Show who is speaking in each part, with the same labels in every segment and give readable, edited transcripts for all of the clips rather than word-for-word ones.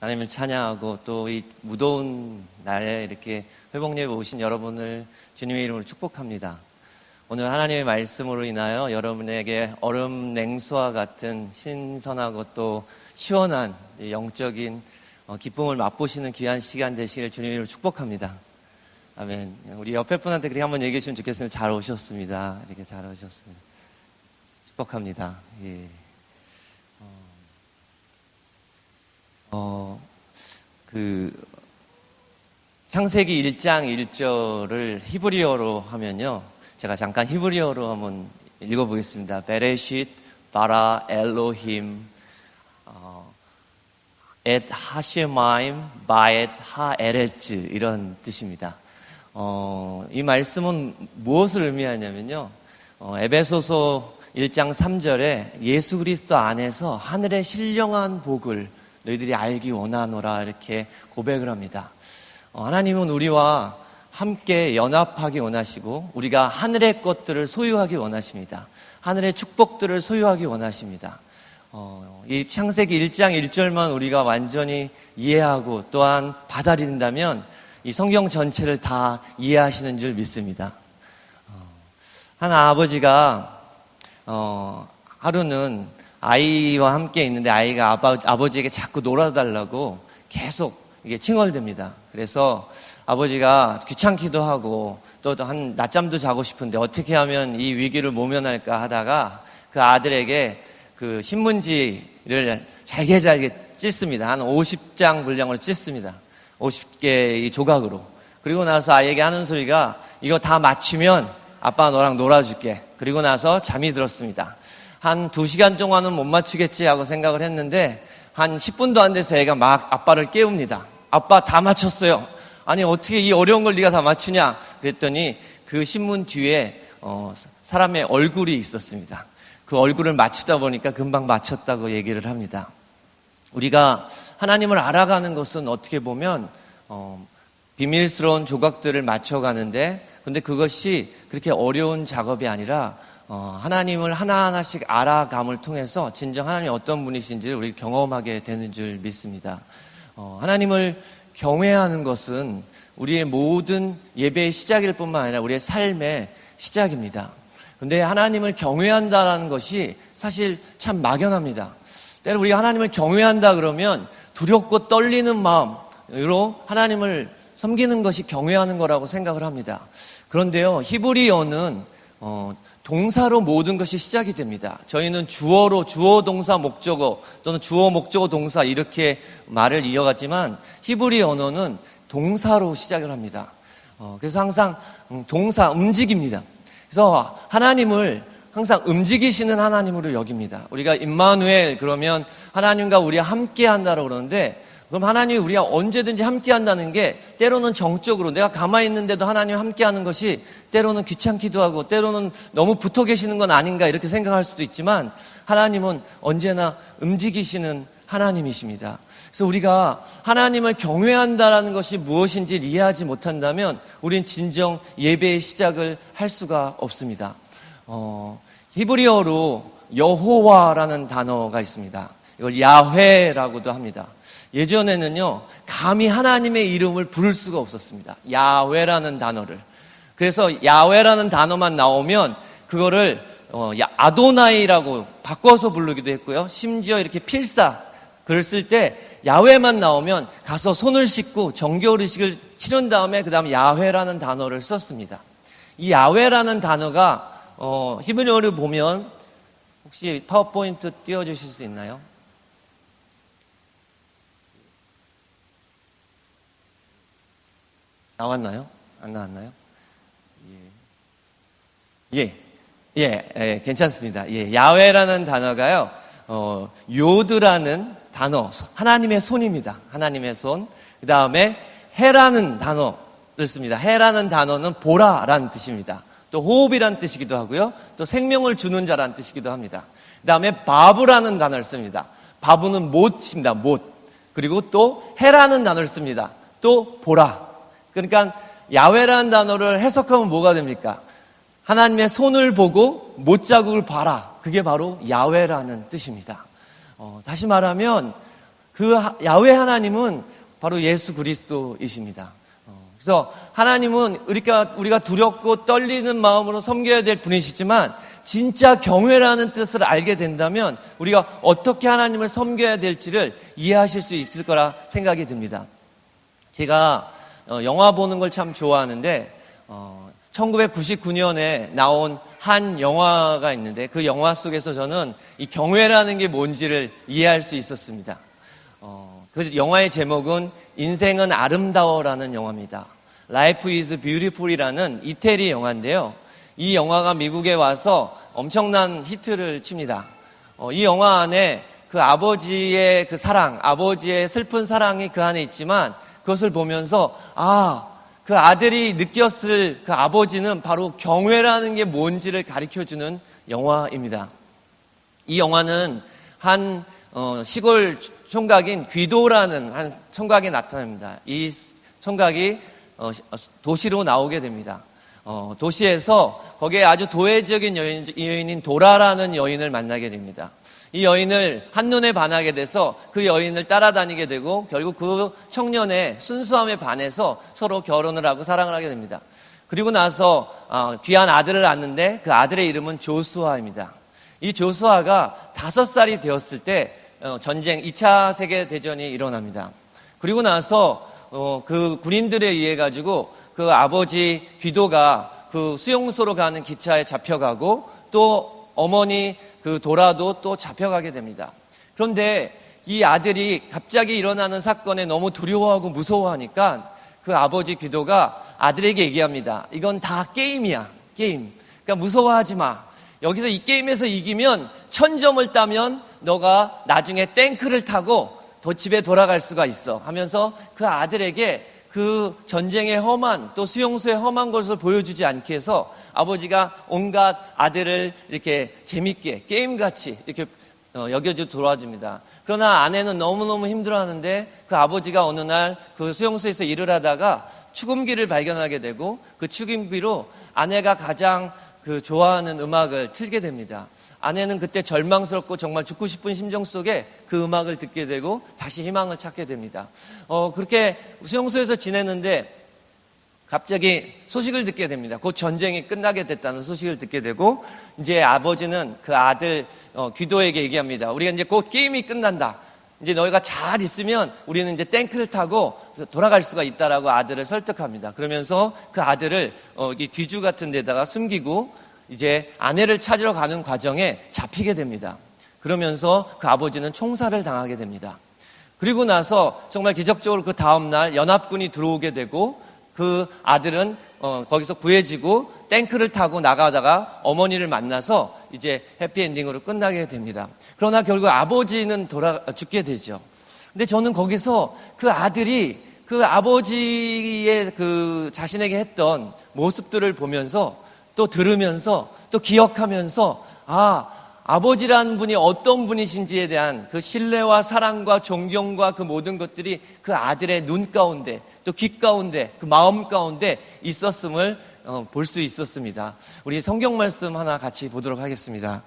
Speaker 1: 하나님을 찬양하고 또 이 무더운 날에 이렇게 회복예배 오신 여러분을 주님의 이름으로 축복합니다. 오늘 하나님의 말씀으로 인하여 여러분에게 얼음 냉수와 같은 신선하고 또 시원한 영적인 기쁨을 맛보시는 귀한 시간 되시길 주님의 이름으로 축복합니다. 아멘. 우리 옆에 분한테 그렇게 한번 얘기해 주시면 좋겠습니다. 잘 오셨습니다. 이렇게 잘 오셨습니다. 축복합니다. 예. 창세기 1장 1절을 히브리어로 하면요. 제가 잠깐 히브리어로 한번 읽어보겠습니다. 베레쉿 바라 엘로힘 엣 하쉐마임 바엣 하에레츠 이런 뜻입니다. 이 말씀은 무엇을 의미하냐면요. 에베소서 1장 3절에 예수 그리스도 안에서 하늘의 신령한 복을 너희들이 알기 원하노라 이렇게 고백을 합니다. 하나님은 우리와 함께 연합하기 원하시고 우리가 하늘의 것들을 소유하기 원하십니다. 하늘의 축복들을 소유하기 원하십니다. 이 창세기 1장 1절만 우리가 완전히 이해하고 또한 받아들인다면 이 성경 전체를 다 이해하시는 줄 믿습니다. 한 아버지가 하루는 아이와 함께 있는데 아이가 아버지에게 자꾸 놀아달라고 계속 이게 칭얼댑니다. 그래서 아버지가 귀찮기도 하고 또 한 낮잠도 자고 싶은데 어떻게 하면 이 위기를 모면할까 하다가 그 아들에게 그 신문지를 잘게 찢습니다. 한 50장 분량으로 찢습니다. 50개의 조각으로. 그리고 나서 아이에게 하는 소리가 이거 다 맞추면 아빠가 너랑 놀아줄게. 그리고 나서 잠이 들었습니다. 한 2시간 동안은 못 맞추겠지 하고 생각을 했는데 한 10분도 안 돼서 애가 막 아빠를 깨웁니다. 아빠 다 맞췄어요. 아니 어떻게 이 어려운 걸 네가 다 맞추냐 그랬더니 그 신문 뒤에 사람의 얼굴이 있었습니다. 그 얼굴을 맞추다 보니까 금방 맞췄다고 얘기를 합니다. 우리가 하나님을 알아가는 것은 어떻게 보면 비밀스러운 조각들을 맞춰가는데 근데 그것이 그렇게 어려운 작업이 아니라 하나님을 하나하나씩 알아감을 통해서 진정 하나님이 어떤 분이신지를 우리 경험하게 되는 줄 믿습니다. 하나님을 경외하는 것은 우리의 모든 예배의 시작일 뿐만 아니라 우리의 삶의 시작입니다. 그런데 하나님을 경외한다라는 것이 사실 참 막연합니다. 때로 우리가 하나님을 경외한다 그러면 두렵고 떨리는 마음으로 하나님을 섬기는 것이 경외하는 거라고 생각을 합니다. 그런데요, 히브리어는 동사로 모든 것이 시작이 됩니다. 저희는 주어로 주어 동사 목적어 또는 주어 목적어 동사 이렇게 말을 이어갔지만 히브리 언어는 동사로 시작을 합니다. 그래서 항상 동사 움직입니다. 그래서 하나님을 항상 움직이시는 하나님으로 여깁니다. 우리가 임마누엘 그러면 하나님과 우리가 함께 한다고 그러는데 그럼 하나님이 우리가 언제든지 함께 한다는 게 때로는 정적으로 내가 가만히 있는데도 하나님 함께 하는 것이 때로는 귀찮기도 하고 때로는 너무 붙어 계시는 건 아닌가 이렇게 생각할 수도 있지만 하나님은 언제나 움직이시는 하나님이십니다. 그래서 우리가 하나님을 경외한다라는 것이 무엇인지 이해하지 못한다면 우린 진정 예배의 시작을 할 수가 없습니다. 히브리어로 여호와라는 단어가 있습니다. 이걸 야훼라고도 합니다. 예전에는요, 감히 하나님의 이름을 부를 수가 없었습니다. 야훼라는 단어를. 그래서 야훼라는 단어만 나오면 그거를 아도나이라고 바꿔서 부르기도 했고요. 심지어 이렇게 필사 글을 쓸 때 야훼만 나오면 가서 손을 씻고 정결의식을 치른 다음에 그 다음 야훼라는 단어를 썼습니다. 이 야훼라는 단어가 히브리어를 보면 혹시 파워포인트 띄워주실 수 있나요? 나왔나요? 안 나왔나요? 예, 괜찮습니다. 예, 야훼라는 단어가요, 요드라는 단어, 하나님의 손입니다. 하나님의 손. 그 다음에 해라는 단어를 씁니다. 해라는 단어는 보라라는 뜻입니다. 또 호흡이라는 뜻이기도 하고요. 또 생명을 주는 자라는 뜻이기도 합니다. 그 다음에 바브라는 단어를 씁니다. 바브는 못입니다. 못. 그리고 또 해라는 단어를 씁니다. 또 보라. 그러니까 야훼라는 단어를 해석하면 뭐가 됩니까? 하나님의 손을 보고 못자국을 봐라. 그게 바로 야훼라는 뜻입니다. 다시 말하면 그 야훼 하나님은 바로 예수 그리스도이십니다. 그래서 하나님은 우리가 두렵고 떨리는 마음으로 섬겨야 될 분이시지만 진짜 경외라는 뜻을 알게 된다면 우리가 어떻게 하나님을 섬겨야 될지를 이해하실 수 있을 거라 생각이 듭니다. 제가 영화 보는 걸 참 좋아하는데 1999년에 나온 한 영화가 있는데 그 영화 속에서 저는 이 경외라는 게 뭔지를 이해할 수 있었습니다. 그 영화의 제목은 인생은 아름다워라는 영화입니다. Life is Beautiful이라는 이태리 영화인데요. 이 영화가 미국에 와서 엄청난 히트를 칩니다. 이 영화 안에 그 아버지의 그 사랑, 아버지의 슬픈 사랑이 그 안에 있지만 그것을 보면서 그 아들이 느꼈을 그 아버지는 바로 경외라는 게 뭔지를 가르쳐주는 영화입니다. 이 영화는 한 시골 총각인 귀도라는 한 총각이 나타납니다. 이 총각이 도시로 나오게 됩니다. 도시에서 거기에 아주 도회적인 여인인 도라라는 여인을 만나게 됩니다. 이 여인을 한눈에 반하게 돼서 그 여인을 따라다니게 되고 결국 그 청년의 순수함에 반해서 서로 결혼을 하고 사랑을 하게 됩니다. 그리고 나서 귀한 아들을 낳는데 그 아들의 이름은 조수아입니다. 이 조수아가 5살이 되었을 때 전쟁 2차 세계대전이 일어납니다. 그리고 나서 그 군인들에 의해 가지고 그 아버지 귀도가 그 수용소로 가는 기차에 잡혀가고 또 어머니 그 도라도 또 잡혀가게 됩니다. 그런데 이 아들이 갑자기 일어나는 사건에 너무 두려워하고 무서워하니까 그 아버지 귀도가 아들에게 얘기합니다. 이건 다 게임이야. 게임. 그러니까 무서워하지 마. 여기서 이 게임에서 이기면 1000점을 따면 너가 나중에 탱크를 타고 집에 돌아갈 수가 있어 하면서 그 아들에게 그 전쟁의 험한 또 수용소의 험한 것을 보여주지 않게 해서 아버지가 온갖 아들을 이렇게 재밌게 게임같이 이렇게 여겨주 도와줍니다. 그러나 아내는 너무너무 힘들어하는데 그 아버지가 어느 날 그 수용소에서 일을 하다가 축음기를 발견하게 되고 그 축음기로 아내가 가장 그 좋아하는 음악을 틀게 됩니다. 아내는 그때 절망스럽고 정말 죽고 싶은 심정 속에 그 음악을 듣게 되고 다시 희망을 찾게 됩니다. 그렇게 수용소에서 지내는데 갑자기 소식을 듣게 됩니다. 곧 전쟁이 끝나게 됐다는 소식을 듣게 되고 이제 아버지는 그 아들 귀도에게 얘기합니다. 우리가 이제 곧 게임이 끝난다. 이제 너희가 잘 있으면 우리는 이제 탱크를 타고 돌아갈 수가 있다라고 아들을 설득합니다. 그러면서 그 아들을 이 뒤주 같은 데다가 숨기고 이제 아내를 찾으러 가는 과정에 잡히게 됩니다. 그러면서 그 아버지는 총살을 당하게 됩니다. 그리고 나서 정말 기적적으로 그 다음날 연합군이 들어오게 되고 그 아들은 거기서 구해지고 탱크를 타고 나가다가 어머니를 만나서 이제 해피엔딩으로 끝나게 됩니다. 그러나 결국 아버지는 죽게 되죠. 근데 저는 거기서 그 아들이 그 아버지의 그 자신에게 했던 모습들을 보면서 또 들으면서 또 기억하면서 아버지라는 분이 어떤 분이신지에 대한 그 신뢰와 사랑과 존경과 그 모든 것들이 그 아들의 눈 가운데 또 귀 가운데 그 마음 가운데 있었음을 볼 수 있었습니다. 우리 성경 말씀 하나 같이 보도록 하겠습니다.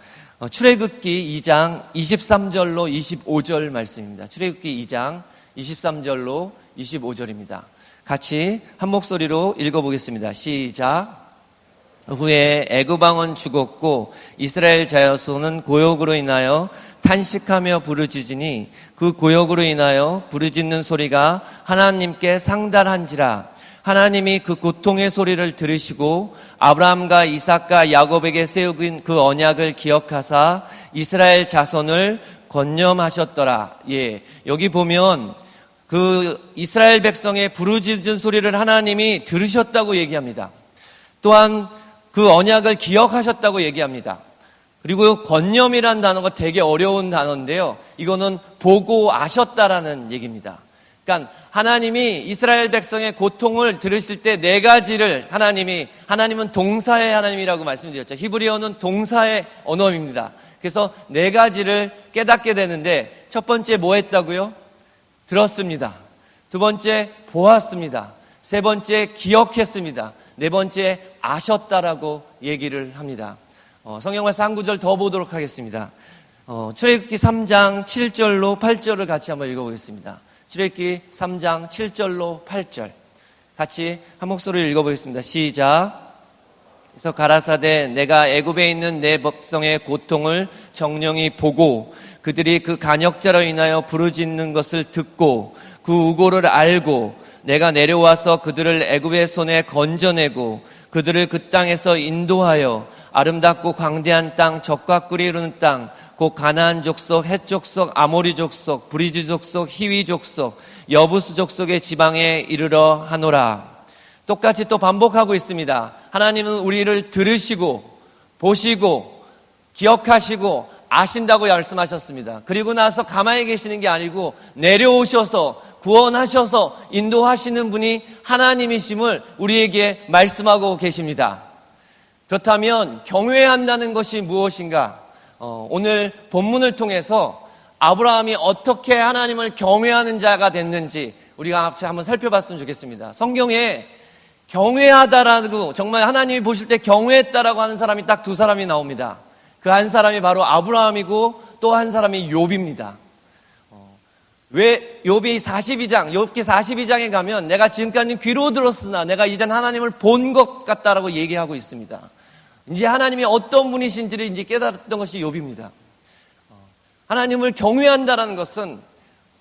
Speaker 1: 출애굽기 2장 23절로 25절 말씀입니다. 출애굽기 2장 23절로 25절입니다. 같이 한 목소리로 읽어보겠습니다. 시작. 후에 애굽 왕은 죽었고 이스라엘 자손은 고역으로 인하여 탄식하며 부르짖으니 그 고역으로 인하여 부르짖는 소리가 하나님께 상달한지라. 하나님이 그 고통의 소리를 들으시고 아브라함과 이삭과 야곱에게 세우신 그 언약을 기억하사 이스라엘 자손을 건념하셨더라. 여기 보면 그 이스라엘 백성의 부르짖은 소리를 하나님이 들으셨다고 얘기합니다. 또한 그 언약을 기억하셨다고 얘기합니다. 그리고 건념이라는 단어가 되게 어려운 단어인데요. 이거는 보고 아셨다라는 얘기입니다. 그러니까 하나님이 이스라엘 백성의 고통을 들으실 때 4가지를 하나님은 동사의 하나님이라고 말씀드렸죠. 히브리어는 동사의 언어입니다. 그래서 4가지를 깨닫게 되는데 첫 번째 뭐 했다고요? 들었습니다. 두 번째 보았습니다. 세 번째 기억했습니다. 네 번째 아셨다라고 얘기를 합니다. 성경 말씀 한 구절 더 보도록 하겠습니다. 출애굽기 3장 7절로 8절을 같이 한번 읽어보겠습니다. 출애굽기 3장 7절로 8절 같이 한 목소리로 읽어보겠습니다. 시작. 그래서 가라사대 내가 애굽에 있는 내 백성의 고통을 정령이 보고 그들이 그 간역자로 인하여 부르짖는 것을 듣고 그 우고를 알고 내가 내려와서 그들을 애굽의 손에 건져내고 그들을 그 땅에서 인도하여 아름답고 광대한 땅, 젖과 꿀이 흐르는 땅, 곧 가나안 족속, 헷 족속, 아모리 족속, 브리지 족속, 히위 족속, 여부스 족속의 지방에 이르러 하노라. 똑같이 또 반복하고 있습니다. 하나님은 우리를 들으시고 보시고 기억하시고 아신다고 말씀하셨습니다. 그리고 나서 가만히 계시는 게 아니고 내려오셔서 구원하셔서 인도하시는 분이 하나님이심을 우리에게 말씀하고 계십니다. 그렇다면 경외한다는 것이 무엇인가? 오늘 본문을 통해서 아브라함이 어떻게 하나님을 경외하는 자가 됐는지 우리가 같이 한번 살펴봤으면 좋겠습니다. 성경에 경외하다라고 정말 하나님이 보실 때 경외했다라고 하는 사람이 딱 두 사람이 나옵니다. 그 한 사람이 바로 아브라함이고 또 한 사람이 욥입니다. 왜 욥기 42장에 가면 내가 지금까지 귀로 들었으나 내가 이젠 하나님을 본 것 같다라고 얘기하고 있습니다. 이제 하나님이 어떤 분이신지를 이제 깨달았던 것이 욥입니다. 하나님을 경외한다는 것은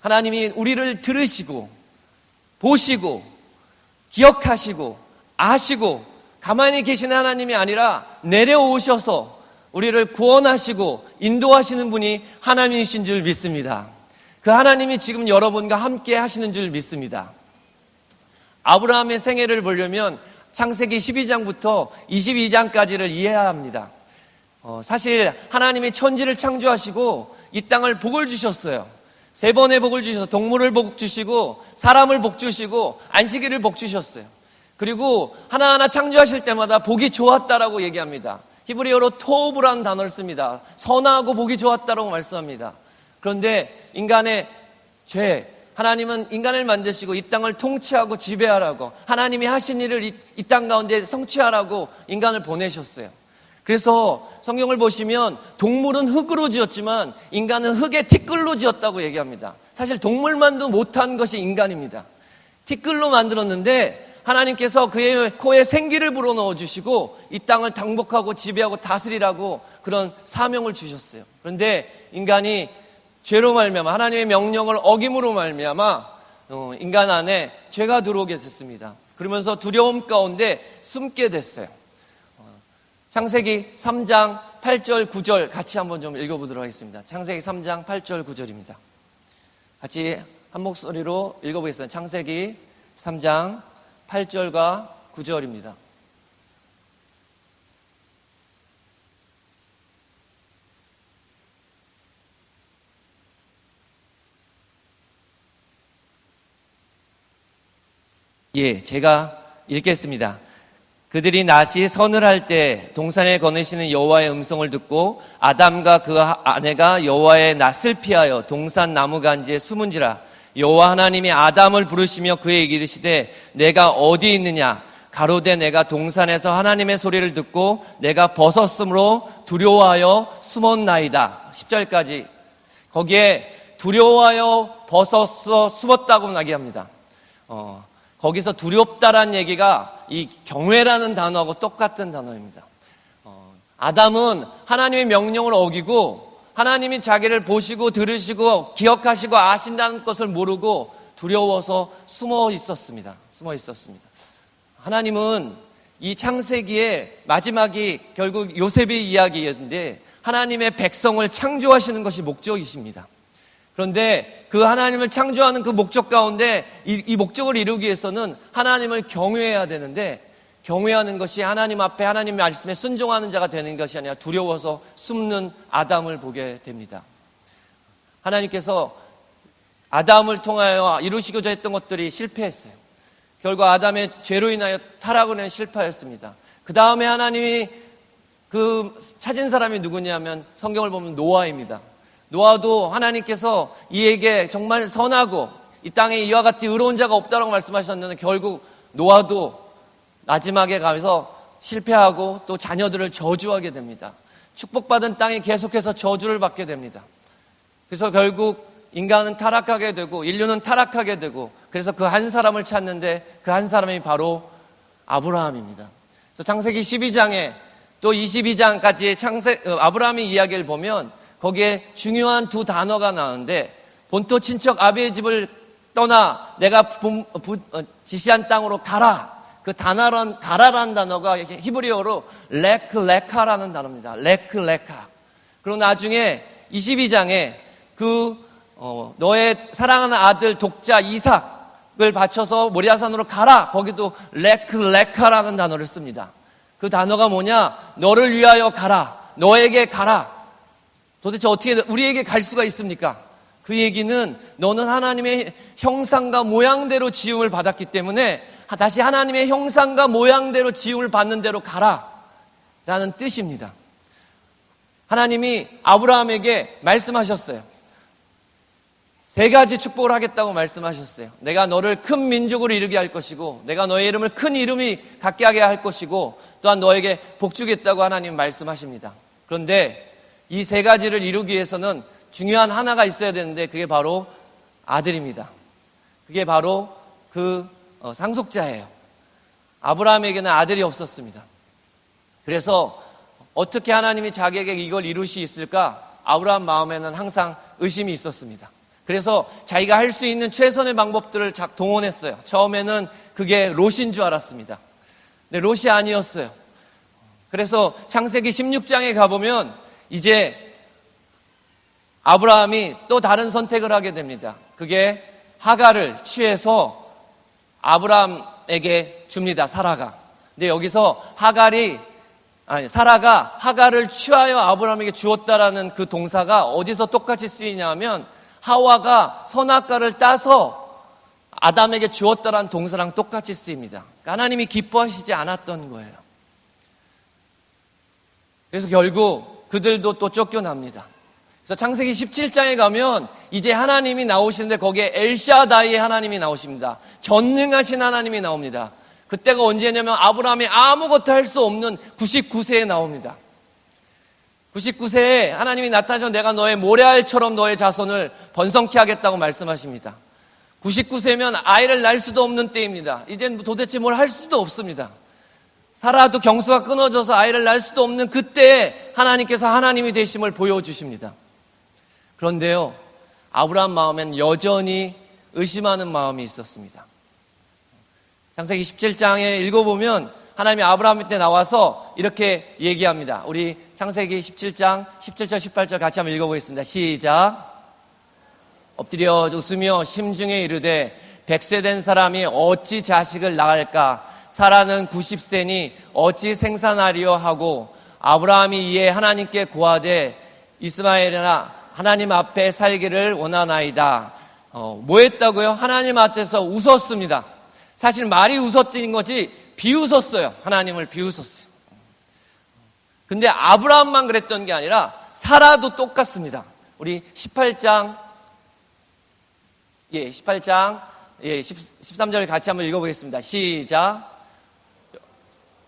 Speaker 1: 하나님이 우리를 들으시고 보시고 기억하시고 아시고 가만히 계시는 하나님이 아니라 내려오셔서 우리를 구원하시고 인도하시는 분이 하나님이신 줄 믿습니다. 그 하나님이 지금 여러분과 함께 하시는 줄 믿습니다. 아브라함의 생애를 보려면 창세기 12장부터 22장까지를 이해해야 합니다. 사실 하나님이 천지를 창조하시고 이 땅을 복을 주셨어요. 3번의 복을 주셔서 동물을 복 주시고 사람을 복 주시고 안식일을 복 주셨어요. 그리고 하나하나 창조하실 때마다 복이 좋았다라고 얘기합니다. 히브리어로 토브라는 단어를 씁니다. 선하고 복이 좋았다라고 말씀합니다. 그런데 인간의 죄, 하나님은 인간을 만드시고 이 땅을 통치하고 지배하라고 하나님이 하신 일을 이 땅 가운데 성취하라고 인간을 보내셨어요. 그래서 성경을 보시면 동물은 흙으로 지었지만 인간은 흙의 티끌로 지었다고 얘기합니다. 사실 동물만도 못한 것이 인간입니다. 티끌로 만들었는데 하나님께서 그의 코에 생기를 불어넣어 주시고 이 땅을 당복하고 지배하고 다스리라고 그런 사명을 주셨어요. 그런데 인간이 죄로 말미암아 하나님의 명령을 어김으로 말미암아 인간 안에 죄가 들어오게 됐습니다. 그러면서 두려움 가운데 숨게 됐어요. 창세기 3장 8절 9절 같이 한번 좀 읽어보도록 하겠습니다. 창세기 3장 8절 9절입니다. 같이 한 목소리로 읽어보겠습니다. 창세기 3장 8절과 9절입니다. 예, 제가 읽겠습니다. 그들이 낫이 서늘할 때 동산에 거느시는 여호와의 음성을 듣고 아담과 그 아내가 여호와의 낫을 피하여 동산 나무 간지에 숨은지라. 여호와 하나님이 아담을 부르시며 그에게 이르시되 내가 어디 있느냐? 가로되 내가 동산에서 하나님의 소리를 듣고 내가 벗었으므로 두려워하여 숨었나이다. 10절까지 거기에 두려워하여 벗었어 숨었다고 나기합니다. 거기서 두렵다란 얘기가 이 경외라는 단어하고 똑같은 단어입니다. 아담은 하나님의 명령을 어기고 하나님이 자기를 보시고 들으시고 기억하시고 아신다는 것을 모르고 두려워서 숨어 있었습니다. 하나님은 이 창세기의 마지막이 결국 요셉의 이야기였는데 하나님의 백성을 창조하시는 것이 목적이십니다. 그런데 그 하나님을 창조하는 그 목적 가운데 이 목적을 이루기 위해서는 하나님을 경외해야 되는데 경외하는 것이 하나님 앞에 하나님의 말씀에 순종하는 자가 되는 것이 아니라 두려워서 숨는 아담을 보게 됩니다. 하나님께서 아담을 통하여 이루시고자 했던 것들이 실패했어요. 결국 아담의 죄로 인하여 타락은 실패하였습니다. 그 다음에 하나님이 찾은 사람이 누구냐면 성경을 보면 노아입니다. 노아도 하나님께서 이에게 정말 선하고 이 땅에 이와 같이 의로운 자가 없다라고 말씀하셨는데 결국 노아도 마지막에 가면서 실패하고 또 자녀들을 저주하게 됩니다. 축복받은 땅이 계속해서 저주를 받게 됩니다. 그래서 결국 인간은 타락하게 되고 인류는 타락하게 되고, 그래서 그 한 사람을 찾는데 그 한 사람이 바로 아브라함입니다. 그래서 창세기 12장에 또 22장까지의 아브라함의 이야기를 보면 거기에 중요한 두 단어가 나오는데, 본토 친척 아비의 집을 떠나 내가 지시한 땅으로 가라. 그 가라라는 단어가 히브리어로 레크레카라는 단어입니다. 레크레카. 그리고 나중에 22장에 너의 사랑하는 아들 독자 이삭을 바쳐서 모리아산으로 가라. 거기도 레크레카라는 단어를 씁니다. 그 단어가 뭐냐? 너를 위하여 가라. 너에게 가라. 도대체 어떻게 우리에게 갈 수가 있습니까? 그 얘기는 너는 하나님의 형상과 모양대로 지음을 받았기 때문에 다시 하나님의 형상과 모양대로 지음을 받는 대로 가라 라는 뜻입니다. 하나님이 아브라함에게 말씀하셨어요. 3가지 축복을 하겠다고 말씀하셨어요. 내가 너를 큰 민족으로 이루게 할 것이고, 내가 너의 이름을 큰 이름이 갖게 하게 할 것이고, 또한 너에게 복 주겠다고 하나님 말씀하십니다. 그런데 이 3가지를 이루기 위해서는 중요한 하나가 있어야 되는데, 그게 바로 아들입니다. 그게 바로 상속자예요. 아브라함에게는 아들이 없었습니다. 그래서 어떻게 하나님이 자기에게 이걸 이룰 수 있을까? 아브라함 마음에는 항상 의심이 있었습니다. 그래서 자기가 할 수 있는 최선의 방법들을 동원했어요. 처음에는 그게 롯인 줄 알았습니다. 근데 롯이 아니었어요. 그래서 창세기 16장에 가보면 이제 아브라함이 또 다른 선택을 하게 됩니다. 그게 하갈을 취해서 아브라함에게 줍니다. 사라가. 근데 여기서 사라가 하갈을 취하여 아브라함에게 주었다라는 그 동사가 어디서 똑같이 쓰이냐면, 하와가 선악과를 따서 아담에게 주었다라는 동사랑 똑같이 쓰입니다. 그러니까 하나님이 기뻐하시지 않았던 거예요. 그래서 결국 그들도 또 쫓겨납니다. 그래서 창세기 17장에 가면 이제 하나님이 나오시는데 거기에 엘샤다이의 하나님이 나오십니다. 전능하신 하나님이 나옵니다. 그때가 언제냐면 아브라함이 아무것도 할 수 없는 99세에 나옵니다. 99세에 하나님이 나타나셔서 내가 너의 모래알처럼 너의 자손을 번성케 하겠다고 말씀하십니다. 99세면 아이를 낳을 수도 없는 때입니다. 이젠 도대체 뭘 할 수도 없습니다. 사라도 경수가 끊어져서 아이를 낳을 수도 없는 그때에 하나님께서 하나님이 되심을 보여주십니다. 그런데요, 아브라함 마음엔 여전히 의심하는 마음이 있었습니다. 창세기 17장에 읽어보면 하나님이 아브라함한테 나와서 이렇게 얘기합니다. 우리 창세기 17장 17절 18절 같이 한번 읽어보겠습니다. 시작. 엎드려 웃으며 심중에 이르되 100세 된 사람이 어찌 자식을 낳을까? 사라는 90세니 어찌 생산하리요 하고, 아브라함이 이에 하나님께 고하되 이스마엘이나 하나님 앞에 살기를 원하나이다. 뭐 했다고요? 하나님 앞에서 웃었습니다. 사실 말이 웃었던 거지 비웃었어요. 하나님을 비웃었어요. 근데 아브라함만 그랬던 게 아니라 사라도 똑같습니다. 우리 18장 13절 같이 한번 읽어보겠습니다. 시작.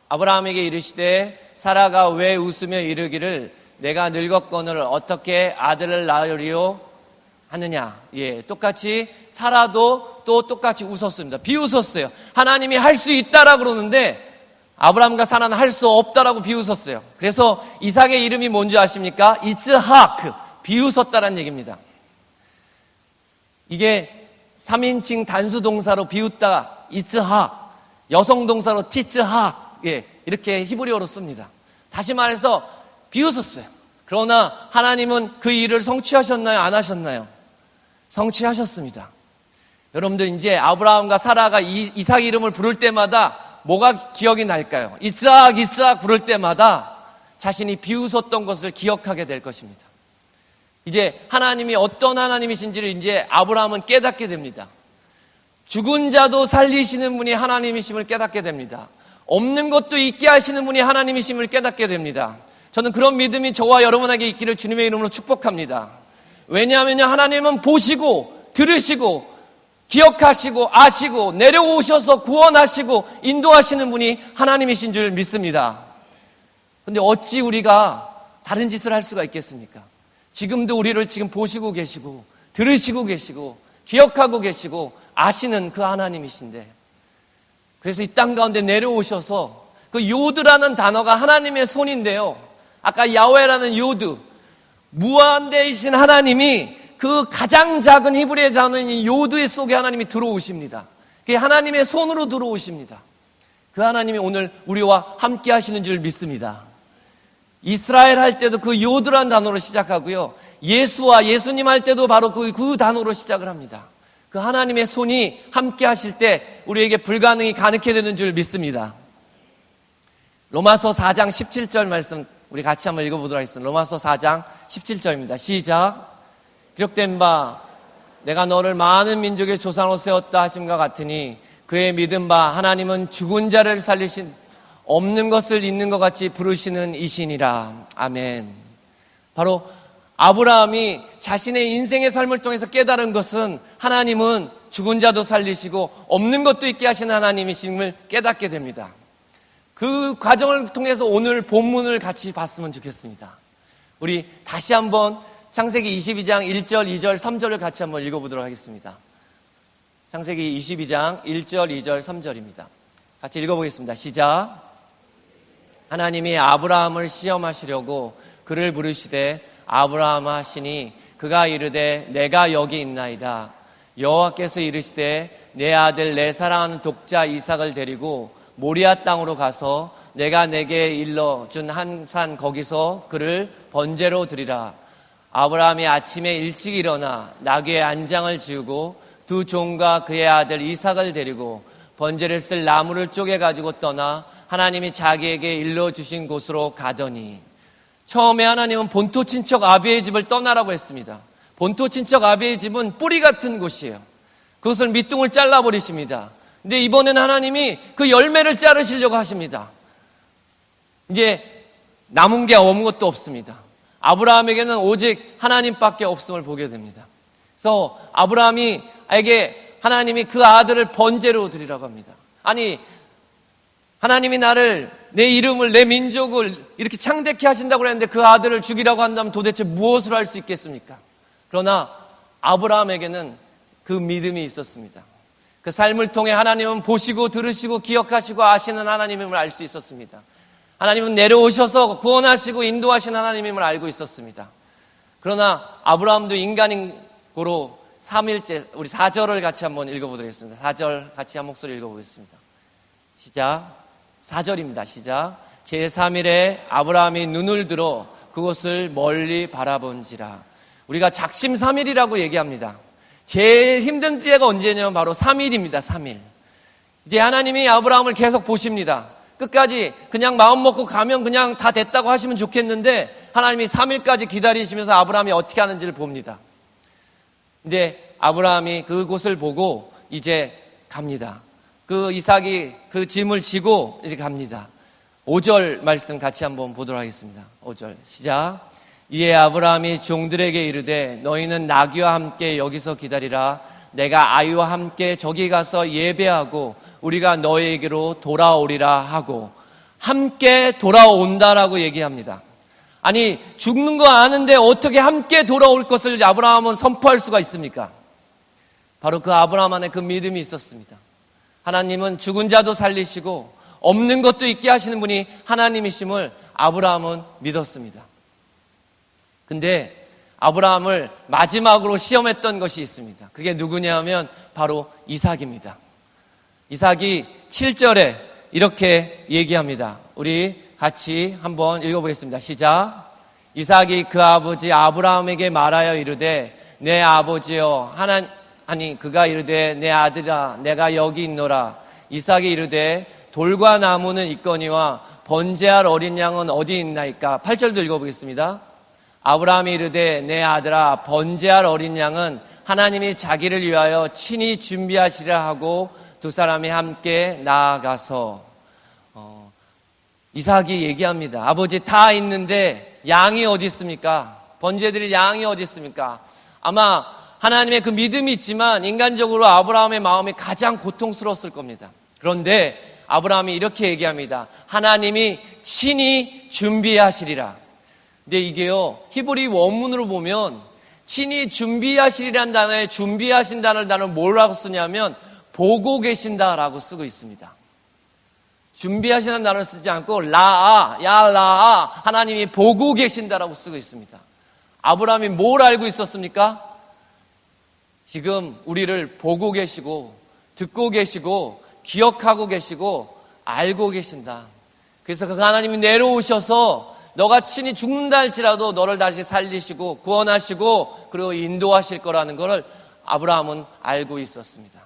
Speaker 1: 아브라함에게 이르시되 사라가 왜 웃으며 이르기를 내가 늙었거늘 어떻게 아들을 낳으리요 하느냐. 똑같이 사라도 또 똑같이 웃었습니다. 비웃었어요. 하나님이 할 수 있다라고 그러는데 아브라함과 사라는 할 수 없다라고 비웃었어요. 그래서 이삭의 이름이 뭔지 아십니까? 이츠하크, 비웃었다라는 얘기입니다. 이게 3인칭 단수 동사로 비웃다, 이츠하크, 여성 동사로 티츠하크, 이렇게 히브리어로 씁니다. 다시 말해서 비웃었어요. 그러나 하나님은 그 일을 성취하셨나요? 안 하셨나요? 성취하셨습니다. 여러분들 이제 아브라함과 사라가 이삭 이름을 부를 때마다 뭐가 기억이 날까요? 이삭 부를 때마다 자신이 비웃었던 것을 기억하게 될 것입니다. 이제 하나님이 어떤 하나님이신지를 이제 아브라함은 깨닫게 됩니다. 죽은 자도 살리시는 분이 하나님이심을 깨닫게 됩니다. 없는 것도 있게 하시는 분이 하나님이심을 깨닫게 됩니다. 저는 그런 믿음이 저와 여러분에게 있기를 주님의 이름으로 축복합니다. 왜냐하면 하나님은 보시고 들으시고 기억하시고 아시고 내려오셔서 구원하시고 인도하시는 분이 하나님이신 줄 믿습니다. 그런데 어찌 우리가 다른 짓을 할 수가 있겠습니까? 지금도 우리를 지금 보시고 계시고 들으시고 계시고 기억하고 계시고 아시는 그 하나님이신데, 그래서 이 땅 가운데 내려오셔서 그 요드라는 단어가 하나님의 손인데요, 아까 야훼라는 요드, 무한대이신 하나님이 그 가장 작은 히브리어 단어인 요드 속에 하나님이 들어오십니다. 그게 하나님의 손으로 들어오십니다. 그 하나님이 오늘 우리와 함께 하시는 줄 믿습니다. 이스라엘 할 때도 그 요드란 단어로 시작하고요, 예수와 예수님 할 때도 바로 그 단어로 시작을 합니다. 그 하나님의 손이 함께 하실 때 우리에게 불가능이 가능케 되는 줄 믿습니다. 로마서 4장 17절 말씀 우리 같이 한번 읽어보도록 하겠습니다. 로마서 4장 17절입니다. 시작. 기록된 바 내가 너를 많은 민족의 조상으로 세웠다 하심과 같으니 그의 믿은 바 하나님은 죽은 자를 살리신 없는 것을 있는 것 같이 부르시는 이시니라. 아멘. 바로 아브라함이 자신의 인생의 삶을 통해서 깨달은 것은 하나님은 죽은 자도 살리시고 없는 것도 있게 하시는 하나님이심을 깨닫게 됩니다. 그 과정을 통해서 오늘 본문을 같이 봤으면 좋겠습니다. 우리 다시 한번 창세기 22장 1절, 2절, 3절을 같이 한번 읽어보도록 하겠습니다. 창세기 22장 1절, 2절, 3절입니다. 같이 읽어보겠습니다. 시작. 하나님이 아브라함을 시험하시려고 그를 부르시되 아브라함 하시니 그가 이르되 내가 여기 있나이다. 여호와께서 이르시되 내 아들 내 사랑하는 독자 이삭을 데리고 모리아 땅으로 가서 내가 내게 일러준 한 산 거기서 그를 번제로 드리라. 아브라함이 아침에 일찍 일어나 나귀의 안장을 지우고 두 종과 그의 아들 이삭을 데리고 번제를 쓸 나무를 쪼개 가지고 떠나 하나님이 자기에게 일러주신 곳으로 가더니, 처음에 하나님은 본토 친척 아비의 집을 떠나라고 했습니다. 본토 친척 아비의 집은 뿌리 같은 곳이에요. 그것을 밑둥을 잘라버리십니다. 근데 이번에는 하나님이 그 열매를 자르시려고 하십니다. 이제 남은 게 아무것도 없습니다. 아브라함에게는 오직 하나님밖에 없음을 보게 됩니다. 그래서 아브라함에게 하나님이 그 아들을 번제로 드리라고 합니다. 아니, 하나님이 나를, 내 이름을, 내 민족을 이렇게 창대케 하신다고 했는데 그 아들을 죽이라고 한다면 도대체 무엇을 할 수 있겠습니까? 그러나 아브라함에게는 그 믿음이 있었습니다. 그 삶을 통해 하나님은 보시고 들으시고 기억하시고 아시는 하나님임을 알 수 있었습니다. 하나님은 내려오셔서 구원하시고 인도하시는 하나님임을 알고 있었습니다. 그러나 아브라함도 인간인 고로 3일째, 우리 4절을 같이 한번 읽어보도록 하겠습니다. 4절 같이 한 목소리 읽어보겠습니다. 시작. 4절입니다. 시작. 제3일에 아브라함이 눈을 들어 그곳을 멀리 바라본지라. 우리가 작심삼일이라고 얘기합니다. 제일 힘든 때가 언제냐면 바로 3일입니다. 3일. 이제 하나님이 아브라함을 계속 보십니다. 끝까지 그냥 마음 먹고 가면 그냥 다 됐다고 하시면 좋겠는데 하나님이 3일까지 기다리시면서 아브라함이 어떻게 하는지를 봅니다. 이제 아브라함이 그곳을 보고 이제 갑니다. 그 이삭이 그 짐을 지고 이제 갑니다. 5절 말씀 같이 한번 보도록 하겠습니다. 5절 시작. 이에 아브라함이 종들에게 이르되 너희는 나귀와 함께 여기서 기다리라. 내가 아이와 함께 저기 가서 예배하고 우리가 너희에게로 돌아오리라 하고, 함께 돌아온다라고 얘기합니다. 아니, 죽는 거 아는데 어떻게 함께 돌아올 것을 아브라함은 선포할 수가 있습니까? 바로 그 아브라함 안에 그 믿음이 있었습니다. 하나님은 죽은 자도 살리시고 없는 것도 있게 하시는 분이 하나님이심을 아브라함은 믿었습니다. 근데 아브라함을 마지막으로 시험했던 것이 있습니다. 그게 누구냐 하면 바로 이삭입니다. 이삭이 7절에 이렇게 얘기합니다. 우리 같이 한번 읽어보겠습니다. 시작. 이삭이 그 아버지 아브라함에게 말하여 이르되 내 아버지여 그가 이르되 내 아들아 내가 여기 있노라. 이삭이 이르되 돌과 나무는 있거니와 번제할 어린 양은 어디 있나이까. 8절도 읽어보겠습니다. 아브라함이 이르되 내 아들아 번제할 어린 양은 하나님이 자기를 위하여 친히 준비하시라 하고 두 사람이 함께 나아가서 이삭이 얘기합니다. 아버지 다 있는데 양이 어디 있습니까? 번제드릴 양이 어디 있습니까? 아마 하나님의 그 믿음이 있지만 인간적으로 아브라함의 마음이 가장 고통스러웠을 겁니다. 그런데 아브라함이 이렇게 얘기합니다. 하나님이 친히 준비하시리라. 근데 이게요, 히브리 원문으로 보면 친히 준비하시리란 단어에 준비하신다는 단어를 뭐라고 쓰냐면 보고 계신다라고 쓰고 있습니다. 준비하시는 단어를 쓰지 않고 라아 하나님이 보고 계신다라고 쓰고 있습니다. 아브라함이 뭘 알고 있었습니까? 지금 우리를 보고 계시고 듣고 계시고 기억하고 계시고 알고 계신다. 그래서 그 하나님이 내려오셔서 너가 친히 죽는다 할지라도 너를 다시 살리시고 구원하시고 그리고 인도하실 거라는 것을 아브라함은 알고 있었습니다.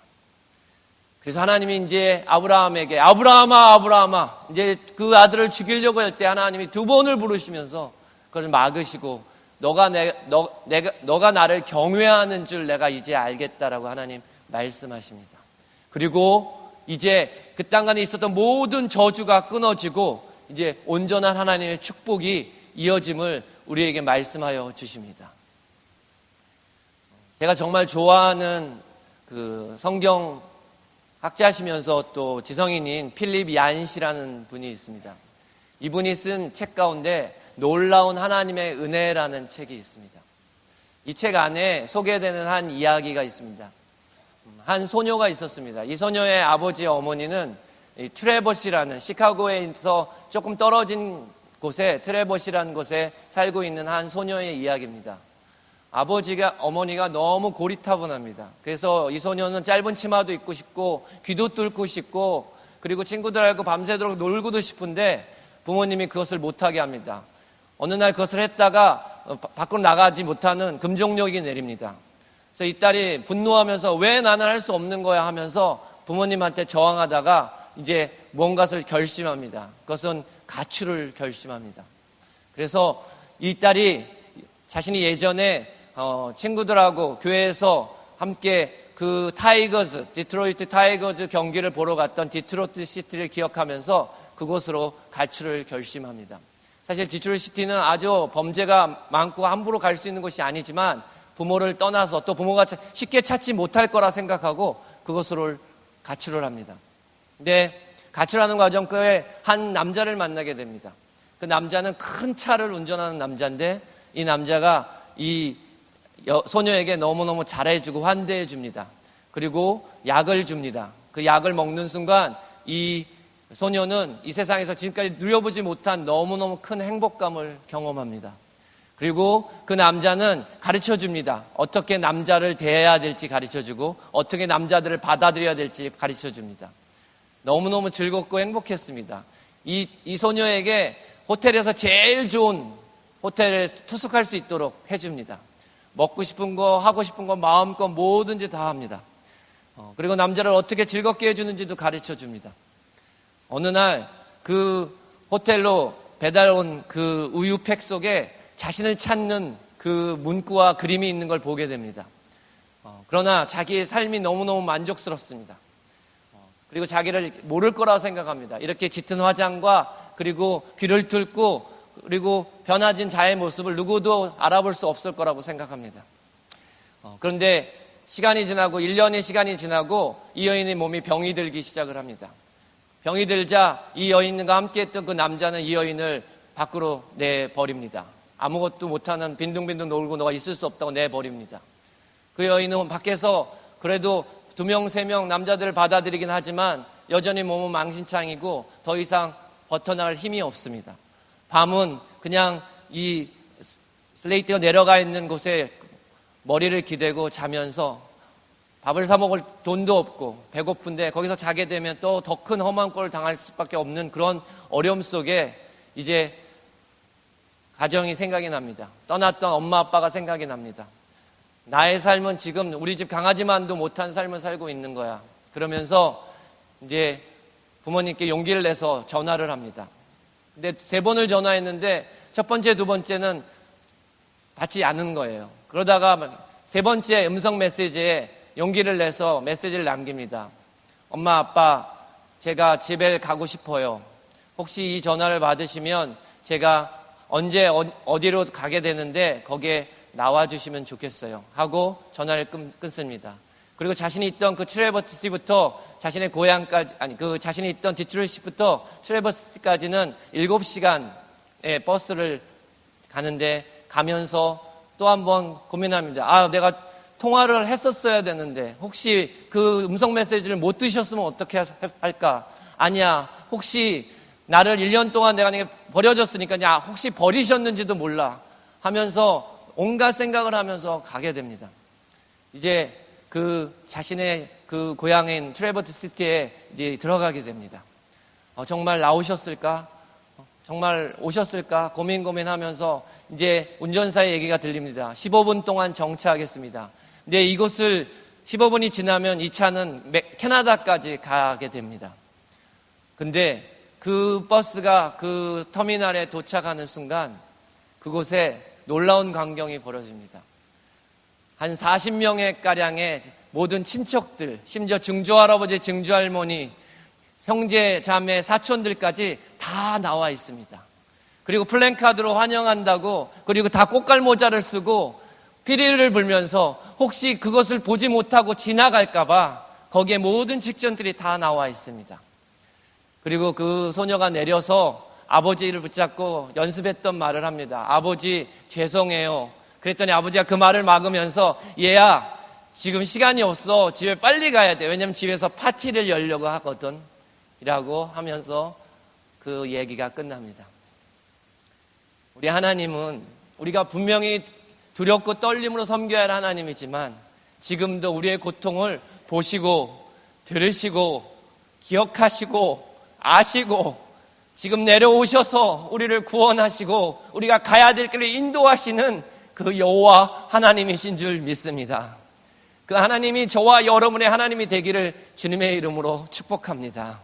Speaker 1: 그래서 하나님이 이제 아브라함에게 아브라함아 이제 그 아들을 죽이려고 할 때 하나님이 두 번을 부르시면서 그걸 막으시고 너가 나를 경외하는 줄 내가 이제 알겠다라고 하나님 말씀하십니다. 그리고 이제 그 땅간에 있었던 모든 저주가 끊어지고 이제 온전한 하나님의 축복이 이어짐을 우리에게 말씀하여 주십니다. 제가 정말 좋아하는 그 성경 학자시면서 또 지성인인 필립 얀시라는 분이 있습니다. 이분이 쓴 책 가운데 놀라운 하나님의 은혜라는 책이 있습니다. 이 책 안에 소개되는 한 이야기가 있습니다. 한 소녀가 있었습니다. 이 소녀의 아버지 어머니는 트레버시라는 시카고에서 조금 떨어진 곳에 트레버시라는 곳에 살고 있는 한 소녀의 이야기입니다. 어머니가 너무 고리타분합니다. 그래서 이 소녀는 짧은 치마도 입고 싶고 귀도 뚫고 싶고 그리고 친구들하고 밤새도록 놀고도 싶은데 부모님이 그것을 못하게 합니다. 어느 날 그것을 했다가 밖으로 나가지 못하는 금종령이 내립니다. 그래서 이 딸이 분노하면서 왜 나는 할 수 없는 거야 하면서 부모님한테 저항하다가 이제 무언가를 결심합니다. 그것은 가출을 결심합니다. 그래서 이 딸이 자신이 예전에 친구들하고 교회에서 함께 그 디트로이트 타이거즈 경기를 보러 갔던 디트로이트 시티를 기억하면서 그곳으로 가출을 결심합니다. 사실 디트로이트 시티는 아주 범죄가 많고 함부로 갈 수 있는 곳이 아니지만 부모를 떠나서 또 부모가 쉽게 찾지 못할 거라 생각하고 그곳으로 가출을 합니다. 근데 가출하는 과정 끝에 한 남자를 만나게 됩니다. 그 남자는 큰 차를 운전하는 남자인데 이 남자가 이 소녀에게 너무너무 잘해주고 환대해줍니다. 그리고 약을 줍니다. 그 약을 먹는 순간 이 소녀는 이 세상에서 지금까지 누려보지 못한 너무너무 큰 행복감을 경험합니다. 그리고 그 남자는 가르쳐줍니다. 어떻게 남자를 대해야 될지 가르쳐주고 어떻게 남자들을 받아들여야 될지 가르쳐줍니다. 너무너무 즐겁고 행복했습니다. 이 소녀에게 호텔에서 제일 좋은 호텔에 투숙할 수 있도록 해줍니다. 먹고 싶은 거, 하고 싶은 거 마음껏 뭐든지 다 합니다. 그리고 남자를 어떻게 즐겁게 해주는지도 가르쳐 줍니다. 어느 날 그 호텔로 배달 온 그 우유팩 속에 자신을 찾는 그 문구와 그림이 있는 걸 보게 됩니다. 그러나 자기의 삶이 너무너무 만족스럽습니다. 그리고 자기를 모를 거라 생각합니다. 이렇게 짙은 화장과 그리고 귀를 뚫고 그리고 변화진 자의 모습을 누구도 알아볼 수 없을 거라고 생각합니다. 그런데 시간이 지나고 1년의 시간이 지나고 이 여인의 몸이 병이 들기 시작을 합니다. 병이 들자 이 여인과 함께했던 그 남자는 이 여인을 밖으로 내버립니다. 아무것도 못하는 빈둥빈둥 놀고 너가 있을 수 없다고 내버립니다. 그 여인은 밖에서 그래도 2명, 3명 남자들을 받아들이긴 하지만 여전히 몸은 망신창이고 더 이상 버텨나갈 힘이 없습니다. 밤은 그냥 이 슬레이트가 내려가 있는 곳에 머리를 기대고 자면서 밥을 사 먹을 돈도 없고 배고픈데 거기서 자게 되면 또 더 큰 험한 꼴을 당할 수밖에 없는 그런 어려움 속에 이제 가정이 생각이 납니다. 떠났던 엄마 아빠가 생각이 납니다. 나의 삶은 지금 우리 집 강아지만도 못한 삶을 살고 있는 거야. 그러면서 이제 부모님께 용기를 내서 전화를 합니다. 근데 3번을 전화했는데 첫 번째, 두 번째는 받지 않은 거예요. 그러다가 3번째 음성 메시지에 용기를 내서 메시지를 남깁니다. 엄마, 아빠, 제가 집에 가고 싶어요. 혹시 이 전화를 받으시면 제가 언제 어디로 가게 되는데 거기에 나와주시면 좋겠어요. 하고 전화를 끊습니다. 그리고 자신이 있던 그 트레버시부터 자신의 고향까지, 자신이 있던 디트로이트부터 트레버시까지는 7시간의 버스를 가는데 가면서 또 한번 고민합니다. 아, 내가 통화를 했었어야 되는데 혹시 그 음성 메시지를 못 드셨으면 어떻게 할까? 아니야, 혹시 나를 1년 동안 내가 버려줬으니까 야, 혹시 버리셨는지도 몰라 하면서 온갖 생각을 하면서 가게 됩니다. 이제 그 자신의 그 고향인 트래버스 시티에 이제 들어가게 됩니다. 정말 나오셨을까? 정말 오셨을까? 고민하면서 이제 운전사의 얘기가 들립니다. 15분 동안 정차하겠습니다. 근데 이곳을 15분이 지나면 이 차는 캐나다까지 가게 됩니다. 근데 그 버스가 그 터미널에 도착하는 순간 그곳에 놀라운 광경이 벌어집니다. 한 40명의 가량의 모든 친척들, 심지어 증조할아버지, 증조할머니, 형제, 자매, 사촌들까지 다 나와 있습니다. 그리고 플랜카드로 환영한다고, 그리고 다 꽃갈모자를 쓰고 피리를 불면서 혹시 그것을 보지 못하고 지나갈까봐 거기에 모든 직전들이 다 나와 있습니다. 그리고 그 소녀가 내려서 아버지를 붙잡고 연습했던 말을 합니다. 아버지, 죄송해요. 그랬더니 아버지가 그 말을 막으면서 얘야, 지금 시간이 없어. 집에 빨리 가야 돼. 왜냐면 집에서 파티를 열려고 하거든. 이라고 하면서 그 얘기가 끝납니다. 우리 하나님은 우리가 분명히 두렵고 떨림으로 섬겨야 할 하나님이지만 지금도 우리의 고통을 보시고 들으시고 기억하시고 아시고 지금 내려오셔서 우리를 구원하시고 우리가 가야 될 길을 인도하시는 그 여호와 하나님이신 줄 믿습니다. 그 하나님이 저와 여러분의 하나님이 되기를 주님의 이름으로 축복합니다.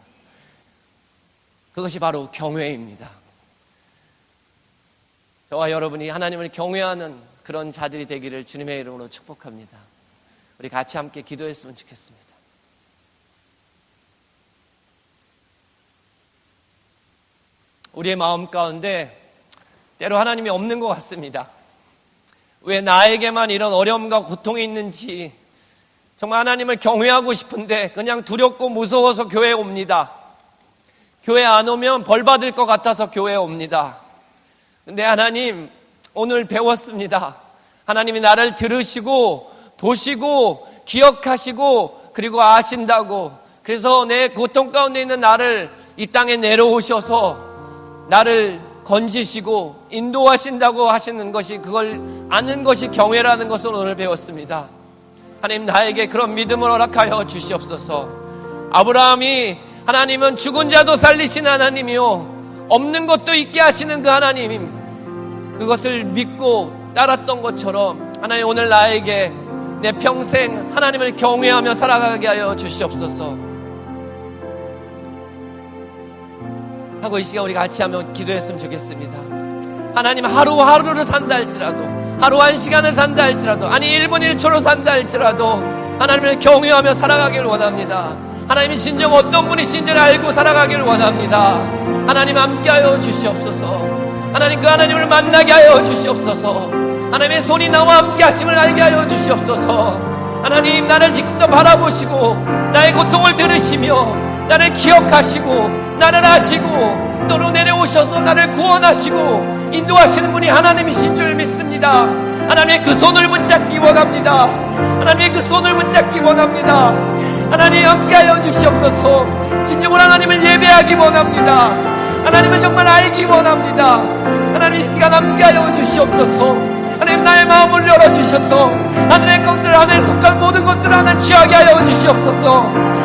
Speaker 1: 그것이 바로 경외입니다. 저와 여러분이 하나님을 경외하는 그런 자들이 되기를 주님의 이름으로 축복합니다. 우리 같이 함께 기도했으면 좋겠습니다. 우리의 마음 가운데 때로 하나님이 없는 것 같습니다. 왜 나에게만 이런 어려움과 고통이 있는지 정말 하나님을 경외하고 싶은데 그냥 두렵고 무서워서 교회에 옵니다. 교회 안 오면 벌 받을 것 같아서 교회에 옵니다. 근데 하나님, 오늘 배웠습니다. 하나님이 나를 들으시고 보시고 기억하시고 그리고 아신다고. 그래서 내 고통 가운데 있는 나를 이 땅에 내려오셔서 나를 건지시고 인도하신다고 하시는 것이, 그걸 아는 것이 경외라는 것을 오늘 배웠습니다. 하나님, 나에게 그런 믿음을 허락하여 주시옵소서. 아브라함이 하나님은 죽은 자도 살리시는 하나님이요 없는 것도 있게 하시는 그 하나님, 그것을 믿고 따랐던 것처럼 하나님, 오늘 나에게 내 평생 하나님을 경외하며 살아가게 하여 주시옵소서 하고 이 시간 우리 같이 한번 기도했으면 좋겠습니다. 하나님, 하루하루를 산다 할지라도, 하루 한 시간을 산다 할지라도, 아니 1분 1초로 산다 할지라도 하나님을 경외하며 살아가기를 원합니다. 하나님이 진정 어떤 분이신지를 알고 살아가기를 원합니다. 하나님, 함께하여 주시옵소서. 하나님, 그 하나님을 만나게 하여 주시옵소서. 하나님의 손이 나와 함께 하심을 알게 하여 주시옵소서. 하나님, 나를 지금도 바라보시고 나의 고통을 들으시며 나를 기억하시고 나를 아시고 또는 내려오셔서 나를 구원하시고 인도하시는 분이 하나님이신 줄 믿습니다. 하나님의 그 손을 붙잡기 원합니다. 하나님의 그 손을 붙잡기 원합니다. 하나님, 함께하여 주시옵소서. 진정으로 하나님을 예배하기 원합니다. 하나님을 정말 알기 원합니다. 하나님, 이 시간 함께하여 주시옵소서. 하나님, 나의 마음을 열어주셔서 하늘의 것들, 하늘에 속한 모든 것들을 하나 취하게 하여 주시옵소서.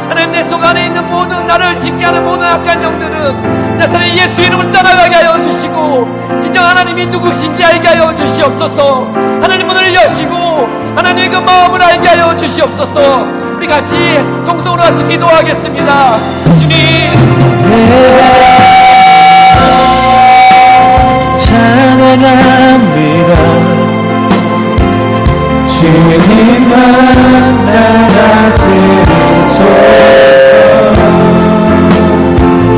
Speaker 1: 하나님, 내 속 안에 있는 모든 나를 쉽게 하는 모든 악한 영들은 나사렛 예수 이름을 떠나가게 하여 주시고 진정 하나님이 누구신지 알게 하여 주시옵소서. 하나님, 문을 여시고 하나님의 그 마음을 알게 하여 주시옵소서. 우리 같이 통성으로 같이 기도하겠습니다. 주님,
Speaker 2: 찬양합니다. 주님만 나가시소서.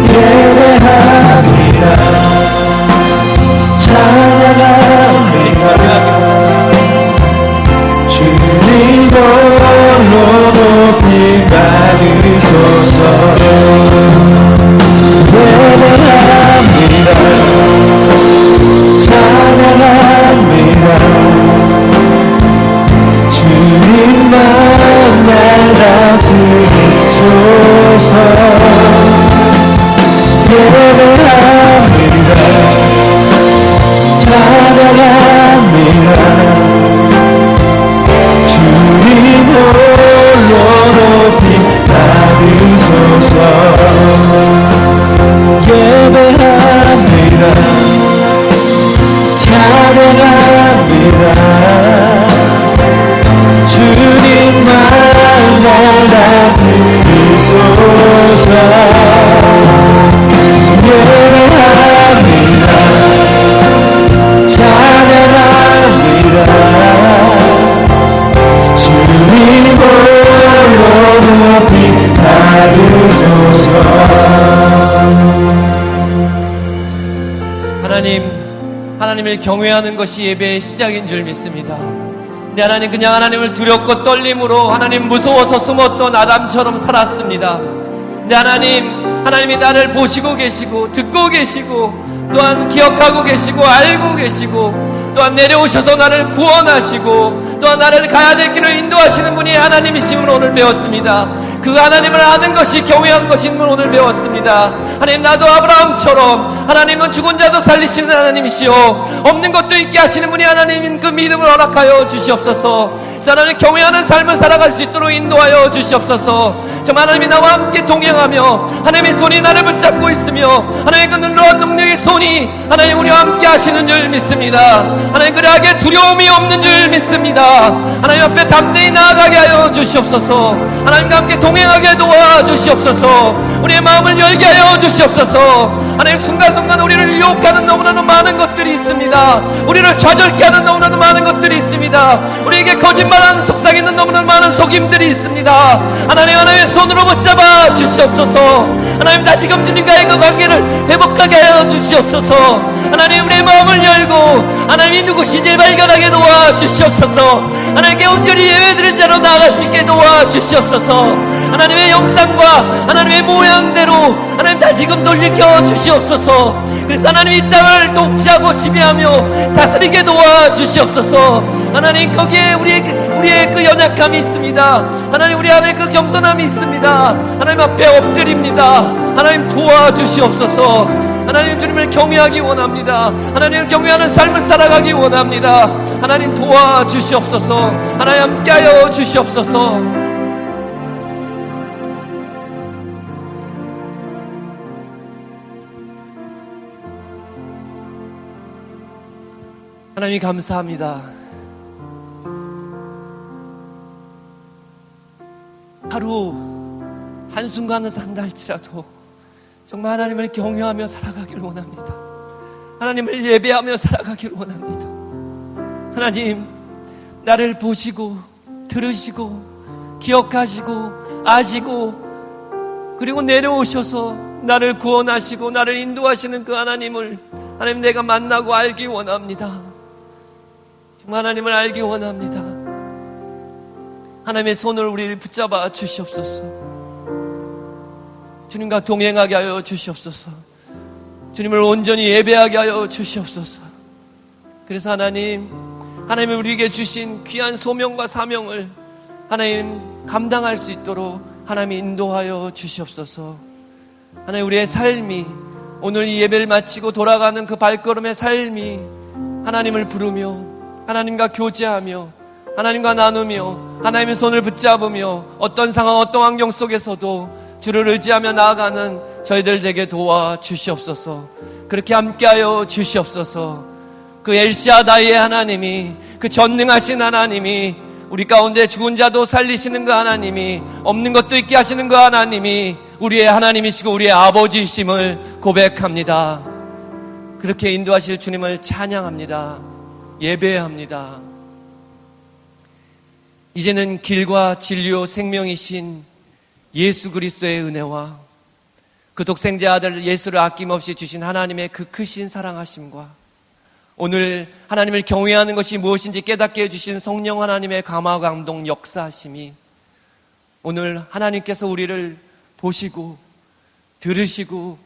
Speaker 2: 예배합니다. 찬양합니다. 주님 홀로 높이 받으소서. 예배합니다. 찬양합니다. 예배합니다. 찬양합니다. 주님 홀로 높이 받으소서. 예배합니다. 찬양합니다. 주님만 날 다스리소서. 예배합니다. 찬양합니다. 주님 홀로 높이 받으소서.
Speaker 1: 하나님을 경외하는 것이 예배의 시작인 줄 믿습니다. 근데 하나님, 그냥 하나님을 두렵고 떨림으로 하나님 무서워서 숨었던 아담처럼 살았습니다. 근데 하나님이 나를 보시고 계시고 듣고 계시고 또한 기억하고 계시고 알고 계시고 또한 내려오셔서 나를 구원하시고 또한 나를 가야 될 길을 인도하시는 분이 하나님이심을 오늘 배웠습니다. 그 하나님을 아는 것이 경외한 것임을 오늘 배웠습니다. 하나님, 나도 아브라함처럼 하나님은 죽은 자도 살리시는 하나님이시오, 없는 것도 있게 하시는 분이 하나님인 그 믿음을 허락하여 주시옵소서. 하나님, 경외하는 삶을 살아갈 수 있도록 인도하여 주시옵소서. 정말 하나님이 나와 함께 동행하며 하나님의 손이 나를 붙잡고 있으며 하나님의 그 놀라운 능력의 손이 하나님 우리와 함께 하시는 줄 믿습니다. 하나님, 그러하게 두려움이 없는 줄 믿습니다. 하나님 앞에 담대히 나아가게 하여 주시옵소서. 하나님과 함께 동행하게 도와주시옵소서. 우리의 마음을 열게 하여 주시옵소서. 하나님, 순간순간 우리를 유혹하는 너무나도 많은 것들이 있습니다. 우리를 좌절케 하는 너무나도 많은 것들이 있습니다. 우리에게 거짓말하는 속삭이는 너무나도 많은 속임들이 있습니다. 하나님의 손으로 붙잡아 주시옵소서. 하나님, 다시금 주님과의 그 관계를 회복하게 하여 주시옵소서. 하나님, 우리의 마음을 열고 하나님이 누구신지 발견하게 도와주시옵소서. 하나님께 온전히 예배드린 자로 나아갈 수 있게 도와주시옵소서. 하나님의 형상과 하나님의 모양대로 하나님 다시금 돌이켜 주시옵소서. 그래서 하나님 이 땅을 통치하고 지배하며 다스리게 도와주시옵소서. 하나님, 거기에 우리의 그 연약함이 있습니다. 하나님, 우리 안에 그 겸손함이 있습니다. 하나님 앞에 엎드립니다. 하나님, 도와주시옵소서. 하나님, 주님을 경외하기 원합니다. 하나님을 경외하는 삶을 살아가기 원합니다. 하나님, 도와주시옵소서. 하나님, 함께하여 주시옵소서. 하나님, 감사합니다. 하루 한순간을 산다 할지라도 정말 하나님을 경외하며 살아가기를 원합니다. 하나님을 예배하며 살아가기를 원합니다. 하나님, 나를 보시고 들으시고 기억하시고 아시고 그리고 내려오셔서 나를 구원하시고 나를 인도하시는 그 하나님을 하나님, 내가 만나고 알기 원합니다. 정말 하나님을 알기 원합니다. 하나님의 손을 우리를 붙잡아 주시옵소서. 주님과 동행하게 하여 주시옵소서. 주님을 온전히 예배하게 하여 주시옵소서. 그래서 하나님이 우리에게 주신 귀한 소명과 사명을 하나님 감당할 수 있도록 하나님 인도하여 주시옵소서. 하나님, 우리의 삶이 오늘 이 예배를 마치고 돌아가는 그 발걸음의 삶이 하나님을 부르며 하나님과 교제하며 하나님과 나누며 하나님의 손을 붙잡으며 어떤 상황 어떤 환경 속에서도 주를 의지하며 나아가는 저희들 되게 도와주시옵소서. 그렇게 함께하여 주시옵소서. 그 엘샤다이의 하나님이, 그 전능하신 하나님이, 우리 가운데 죽은 자도 살리시는 그 하나님이, 없는 것도 있게 하시는 그 하나님이 우리의 하나님이시고 우리의 아버지이심을 고백합니다. 그렇게 인도하실 주님을 찬양합니다. 예배합니다. 이제는 길과 진리요 생명이신 예수 그리스도의 은혜와 그 독생자 아들 예수를 아낌없이 주신 하나님의 그 크신 사랑하심과 오늘 하나님을 경외하는 것이 무엇인지 깨닫게 해주신 성령 하나님의 감화 감동 역사하심이 오늘 하나님께서 우리를 보시고 들으시고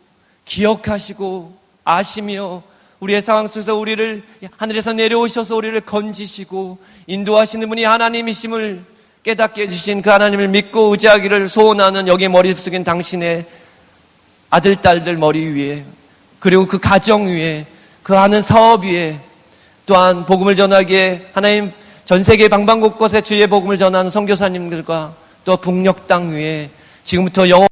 Speaker 1: 기억하시고 아시며 우리의 상황 속에서 우리를 하늘에서 내려오셔서 우리를 건지시고 인도하시는 분이 하나님이심을 깨닫게 해주신 그 하나님을 믿고 의지하기를 소원하는 여기 머리 숙인 당신의 아들, 딸들 머리 위에, 그리고 그 가정 위에, 그 하는 사업 위에, 또한 복음을 전하기에 하나님 전 세계 방방곳곳에 주의 복음을 전하는 선교사님들과 또 북녘 땅 위에 지금부터 영원